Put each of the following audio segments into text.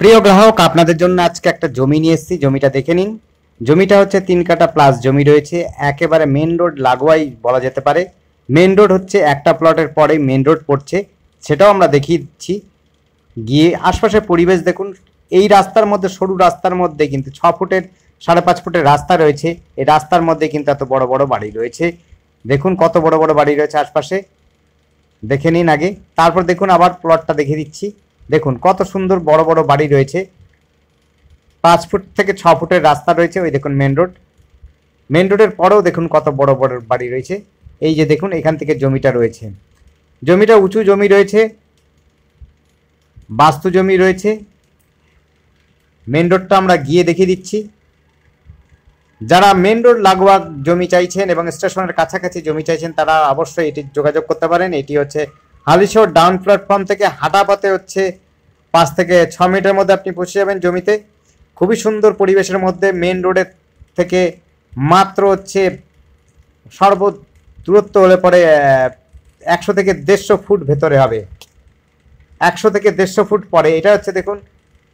প্রিয় গ্রাহক, আপনাদের জন্য আজকে একটা জমি নিয়ে এসেছি। জমিটা দেখে নিন। জমিটা হচ্ছে 3 কাঠা প্লাস জমি রয়েছে, একেবারে মেন রোড লাগোয়াই বলা যেতে পারে। মেন রোড হচ্ছে একটা প্লটের পরেই মেন রোড পড়ছে, সেটাও আমরা দেখিয়ে দিচ্ছি। গিয়ে আশপাশের পরিবেশ দেখুন। এই রাস্তার মধ্যে, সরু রাস্তার মধ্যে কিন্তু 6 ফুটের 5.5 ফুটের রাস্তা রয়েছে। এই রাস্তার মধ্যে কিন্তু এত বড় বড় বাড়ি রয়েছে। দেখুন কত বড় বড় বাড়ি রয়েছে আশপাশে, দেখে নিন আগে, তারপর দেখুন আবার প্লটটা দেখিয়ে দিচ্ছি। দেখুন কত সুন্দর বড় বড় বাড়ি রয়েছে। 5 ফুট থেকে 6 ফুটের রাস্তা রয়েছে। ওই দেখুন মেন রোড, মেন রোডের পরেও দেখুন কত বড় বড় বাড়ি রয়েছে। এই যে দেখুন এখান থেকে জমিটা রয়েছে, জমিটা উঁচু জমি রয়েছে, বাস্তু জমি রয়েছে। মেন রোডটা আমরা গিয়ে দেখিয়ে দিচ্ছি। যারা মেন রোড লাগোয়া জমি চাইছেন এবং স্টেশনের কাছাকাছি জমি চাইছেন তারা অবশ্যই এটি যোগাযোগ করতে পারেন। এটি হচ্ছে হালিশহর ডাউন প্ল্যাটফর্ম থেকে হাঁটা পথে হচ্ছে 5 থেকে 6 মিনিটের মধ্যে আপনি পৌঁছে যাবেন জমিতে। খুবই সুন্দর পরিবেশের মধ্যে, মেন রোডের থেকে মাত্র হচ্ছে সর্ব দূরত্ব হলে পরে 100 থেকে 150 ফুট ভেতরে হবে। 100 থেকে 150 ফুট পরে। এটা হচ্ছে দেখুন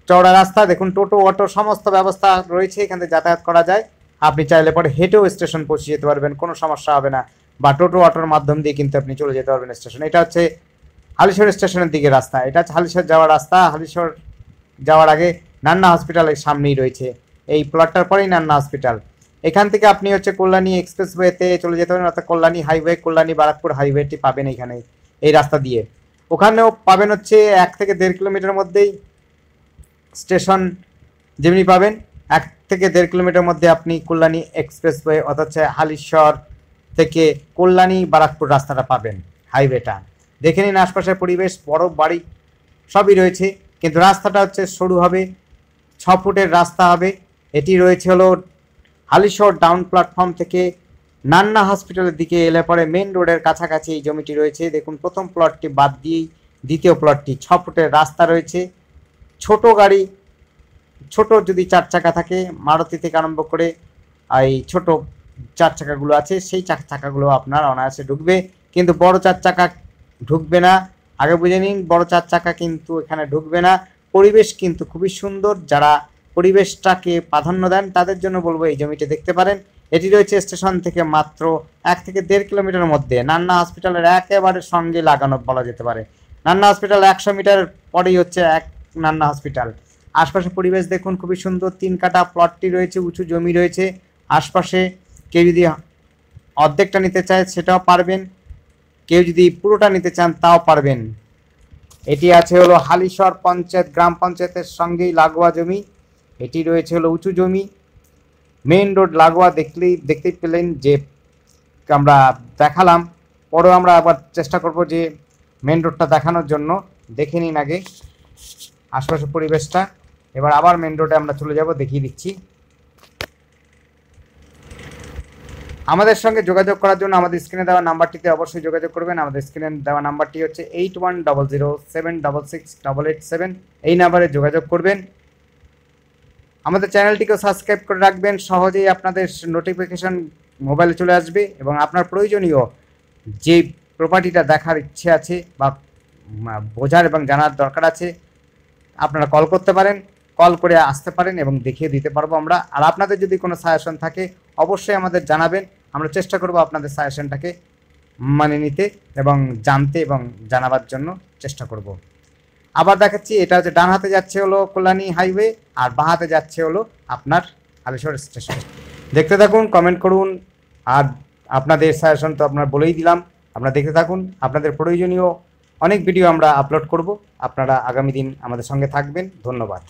চওড়া রাস্তা। দেখুন টোটো অটো সমস্ত ব্যবস্থা রয়েছে, এখান থেকে যাতায়াত করা যায়। আপনি চাইলে পরে হেঁটেও স্টেশন পৌঁছে যেতে পারবেন, কোনো সমস্যা হবে না। বা টোটো অটোর মাধ্যম দিয়ে কিন্তু আপনি চলে যেতে পারবেন স্টেশন। এটা হচ্ছে হালিশহর স্টেশনের দিকে রাস্তা। এটা হচ্ছে হালিশহর যাওয়ার রাস্তা। হালিশহর যাওয়ার আগে নান্না হসপিটালের সামনেই রয়েছে। এই প্লটটার পরেই নান্না হসপিটাল। এখান থেকে আপনি হচ্ছে কল্যাণী এক্সপ্রেসওয়েতে চলে যেতে পারেন, অর্থাৎ কল্যাণী হাইওয়ে, কল্যাণী বারাকপুর হাইওয়েটি পাবেন এখানে এই রাস্তা দিয়ে। ওখানেও পাবেন হচ্ছে 1 থেকে 1.5 কিলোমিটার মধ্যেই স্টেশন। যেমনি পাবেন 1 থেকে 1.5 কিলোমিটার মধ্যে আপনি কল্যাণী এক্সপ্রেসওয়ে অর্থাৎ হালিশহর থেকে কল্যাণী বারাকপুর রাস্তাটা পাবেন, হাইওয়েটা। দেখে নিন আশপাশের পরিবেশ, বড় বাড়ি সবই রয়েছে, কিন্তু রাস্তাটা হচ্ছে সরু হবে, 6 ফুটের রাস্তা হবে। এটি রয়েছে হলো হালিশহর ডাউন প্ল্যাটফর্ম থেকে নান্না হসপিটালের দিকে এলে পরে মেন রোডের কাছাকাছি এই জমিটি রয়েছে। দেখুন প্রথম প্লটটি বাদ দিয়েই দ্বিতীয় প্লটটি 6 ফুটের রাস্তা রয়েছে। ছোট গাড়ি, ছোট যদি 4 চাকা থাকে, মারুতি থেকে আরম্ভ করে এই ছোট 4 চাকাগুলো আছে, সেই চাকাগুলো আপনার অনায়াসে ঢুকবে, কিন্তু বড় 4 চাকা ঢুকবে না। আগে বুঝে নিন, বড় 4 চাকা কিন্তু এখানে ঢুকবে না। পরিবেশ কিন্তু খুবই সুন্দর। যারা পরিবেশটাকে প্রাধান্য দেন তাদের জন্য বলবো এই জমিটি দেখতে পারেন। এটি রয়েছে স্টেশন থেকে মাত্র 1 থেকে 1.5 কিলোমিটার মধ্যে, নান্না হসপিটালের একেবারে সঙ্গে লাগানো বলা যেতে পারে। নান্না হসপিটাল 100 মিটার পরেই হচ্ছে নান্না হসপিটাল। আশপাশে পরিবেশ দেখুন খুবই সুন্দর। 3 কাঠা প্লটটি রয়েছে, উঁচু জমি রয়েছে আশপাশে। কেউ যদি অর্ধেকটা নিতে চায় সেটাও পারবেন, কেউ যদি পুরোটা নিতে চান তাও পারবেন। এটি আছে হলো হালিশহর পঞ্চায়েত, গ্রাম পঞ্চায়েতের সঙ্গেই লাগোয়া জমি। এটি রয়েছে হলো উঁচু জমি, মেইন রোড লাগোয়া। দেখতেই পেলেন যে আমরা দেখালাম, পরেও আমরা আবার চেষ্টা করব যে মেইন রোডটা দেখানোর জন্য। দেখে নিন আগে আশপাশের পরিবেশটা। এবার আবার মেইন রোডে আমরা চলে যাব, দেখিয়ে দিচ্ছি। আমাদের সঙ্গে যোগাযোগ করার জন্য আমাদের স্ক্রিনে দেওয়া নাম্বারটিতে অবশ্যই যোগাযোগ করবেন। আমাদের স্ক্রিনে দেওয়া নাম্বারটি হচ্ছে 8100768887। এই নাম্বারে যোগাযোগ করবেন। আমাদের চ্যানেলটিকেও সাবস্ক্রাইব করে রাখবেন, সহজেই আপনাদের নোটিফিকেশন মোবাইলে চলে আসবে। এবং আপনার প্রয়োজনীয় যে প্রপার্টিটা দেখার ইচ্ছে আছে বা বোঝার এবং জানার দরকার আছে, আপনারা কল করতে পারেন, কল করে আসতে পারেন এবং দেখিয়ে দিতে পারবো আমরা। আর আপনাদের যদি কোনো সাজেশন থাকে অবশ্যই আমাদের জানাবেন, আমরা চেষ্টা করব আপনাদের সাজেশনটাকে মানে নিতে এবং জানতে এবং জানাবার জন্য চেষ্টা করব। আবার দেখাচ্ছি, এটা হচ্ছে ডান হাতে যাচ্ছে হলো কল্যাণী হাইওয়ে, আর বাঁ হাতে যাচ্ছে হলো আপনার হালিশহর স্টেশন। দেখতে থাকুন, কমেন্ট করুন। আর আপনাদের সাজেশন তো আপনার বলেই দিলাম, আপনারা দেখতে থাকুন। আপনাদের প্রয়োজনীয় অনেক ভিডিও আমরা আপলোড করব, আপনারা আগামী দিন আমাদের সঙ্গে থাকবেন। ধন্যবাদ।